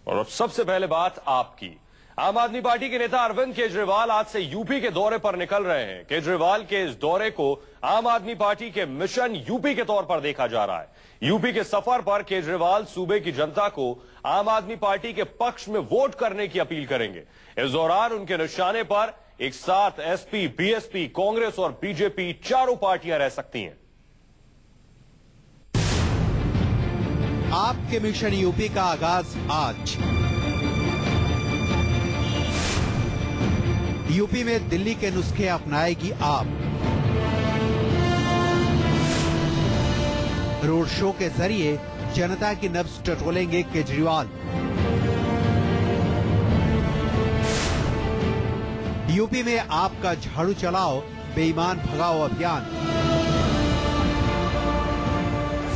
और अब सबसे पहले बात आपकी। आम आदमी पार्टी के नेता अरविंद केजरीवाल आज से यूपी के दौरे पर निकल रहे हैं। केजरीवाल के इस दौरे को आम आदमी पार्टी के मिशन यूपी के तौर पर देखा जा रहा है। यूपी के सफर पर केजरीवाल सूबे की जनता को आम आदमी पार्टी के पक्ष में वोट करने की अपील करेंगे। इस दौरान उनके निशाने पर एक साथ एसपी, बीएसपी, कांग्रेस और बीजेपी चारों पार्टियां रह सकती हैं। आपके मिशन यूपी का आगाज आज। यूपी में दिल्ली के नुस्खे अपनाएगी आप। रोड शो के जरिए जनता की नब्ज टटोलेंगे केजरीवाल। यूपी में आपका झाड़ू चलाओ बेईमान भगाओ अभियान।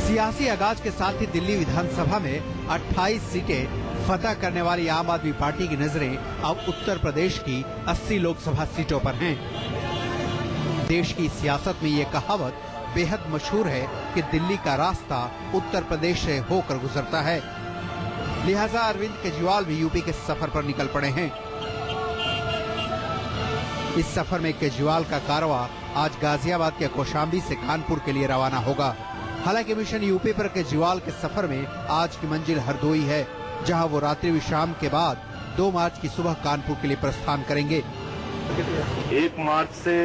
सियासी आगाज के साथ ही दिल्ली विधानसभा में 28 सीटें फतह करने वाली आम आदमी पार्टी की नजरें अब उत्तर प्रदेश की 80 लोकसभा सीटों पर हैं। देश की सियासत में ये कहावत बेहद मशहूर है कि दिल्ली का रास्ता उत्तर प्रदेश से होकर गुजरता है। लिहाजा अरविंद केजरीवाल भी यूपी के सफर पर निकल पड़े हैं। इस सफर में केजरीवाल का कारवां आज गाजियाबाद के कौशाम्बी से कानपुर के लिए रवाना होगा। हालांकि मिशन यूपी पर केजरीवाल के सफर में आज की मंजिल हरदोई है, जहां वो रात्रि विश्राम के बाद 2 मार्च की सुबह कानपुर के लिए प्रस्थान करेंगे। 1 मार्च से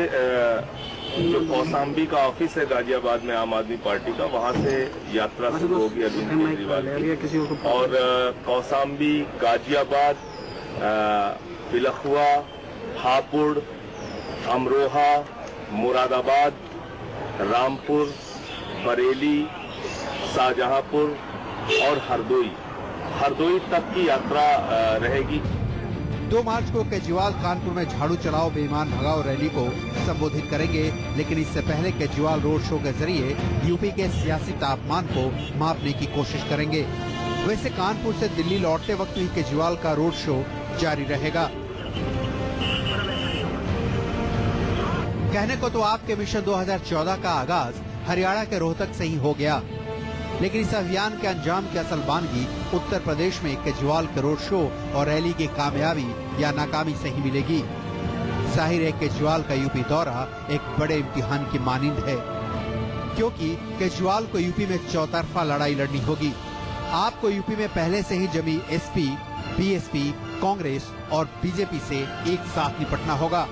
जो कौशाम्बी का ऑफिस है गाजियाबाद में आम आदमी पार्टी का, वहां से यात्रा शुरू होगी अरविंद केजरीवाल की। और कौशाम्बी, गाजियाबाद, पिलखुआ, हापुड़, अमरोहा, मुरादाबाद, रामपुर, बरेली, शाहजहांपुर और हरदोई तक की यात्रा रहेगी। 2 मार्च को केजरीवाल कानपुर में झाड़ू चलाओ बेईमान भगाओ रैली को संबोधित करेंगे, लेकिन इससे पहले केजरीवाल रोड शो के जरिए यूपी के सियासी तापमान को मापने की कोशिश करेंगे। वैसे कानपुर से दिल्ली लौटते वक्त भी केजरीवाल का रोड शो जारी रहेगा। कहने को तो आपके मिशन 2014 का आगाज हरियाणा के रोहतक से ही हो गया, लेकिन इस अभियान के अंजाम की असल बानगी उत्तर प्रदेश में केजरीवाल के रोड शो और रैली की कामयाबी या नाकामी से ही मिलेगी। जाहिर है केजरीवाल का यूपी दौरा एक बड़े इम्तिहान की मानिंद है, क्योंकि केजरीवाल को यूपी में चौतरफा लड़ाई लड़नी होगी। आपको यूपी में पहले से ही जमी एसपी, बीएसपी, कांग्रेस और बीजेपी से एक साथ निपटना होगा।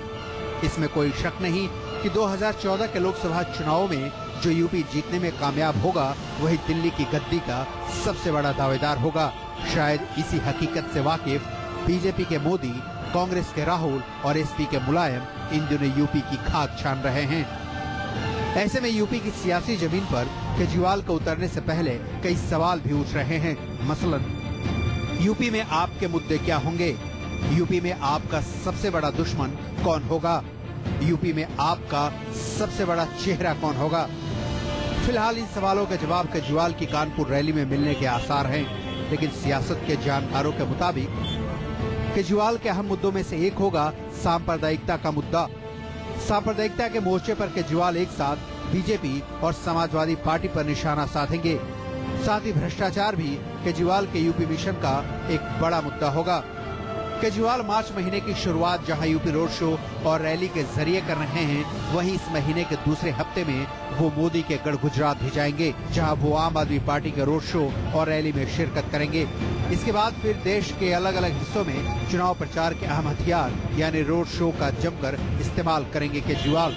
इसमें कोई शक नहीं कि 2014 के लोकसभा चुनावों में जो यूपी जीतने में कामयाब होगा वही दिल्ली की गद्दी का सबसे बड़ा दावेदार होगा। शायद इसी हकीकत से वाकिफ बीजेपी के मोदी, कांग्रेस के राहुल और एसपी के मुलायम इन दिनों यूपी की खाक छान रहे हैं। ऐसे में यूपी की सियासी जमीन पर केजरीवाल को उतरने से पहले कई सवाल भी उठ रहे हैं। मसलन यूपी में आपके मुद्दे क्या होंगे? यूपी में आपका सबसे बड़ा दुश्मन कौन होगा? यूपी में आपका सबसे बड़ा चेहरा कौन होगा? फिलहाल इन सवालों के जवाब केजरीवाल की कानपुर रैली में मिलने के आसार हैं, लेकिन सियासत के जानकारों के मुताबिक केजरीवाल के अहम मुद्दों में से एक होगा सांप्रदायिकता का मुद्दा। सांप्रदायिकता के मोर्चे पर केजरीवाल एक साथ बीजेपी और समाजवादी पार्टी पर निशाना साधेंगे। साथ ही भ्रष्टाचार भी केजरीवाल के यूपी मिशन का एक बड़ा मुद्दा होगा। केजरीवाल मार्च महीने की शुरुआत जहां यूपी रोड शो और रैली के जरिए कर रहे हैं, वहीं इस महीने के दूसरे हफ्ते में वो मोदी के गढ़ गुजरात भी जाएंगे, जहां वो आम आदमी पार्टी के रोड शो और रैली में शिरकत करेंगे। इसके बाद फिर देश के अलग अलग हिस्सों में चुनाव प्रचार के अहम हथियार यानी रोड शो का जमकर इस्तेमाल करेंगे केजरीवाल।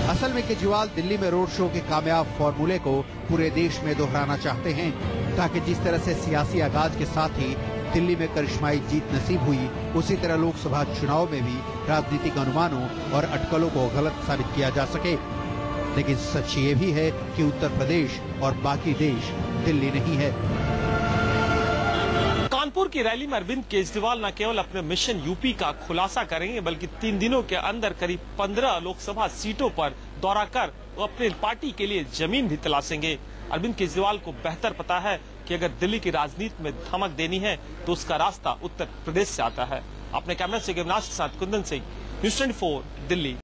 असल में केजरीवाल दिल्ली में रोड शो के कामयाब फॉर्मूले को पूरे देश में दोहराना चाहते हैं, ताकि जिस तरह से सियासी आगाज के साथ ही दिल्ली में करिश्माई जीत नसीब हुई, उसी तरह लोकसभा चुनाव में भी राजनीतिक अनुमानों और अटकलों को गलत साबित किया जा सके। लेकिन सच ये भी है कि उत्तर प्रदेश और बाकी देश दिल्ली नहीं है। कानपुर की रैली में अरविंद केजरीवाल न केवल अपने मिशन यूपी का खुलासा करेंगे, बल्कि 3 दिनों के अंदर करीब 15 लोकसभा सीटों पर दौरा कर वो अपनी पार्टी के लिए जमीन भी तलाशेंगे। अरविंद केजरीवाल को बेहतर पता है कि अगर दिल्ली की राजनीति में धमक देनी है तो उसका रास्ता उत्तर प्रदेश से आता है। अपने कैमरा से गिवनाश के साथ कुंदन सिंह, न्यूज़ 24 दिल्ली।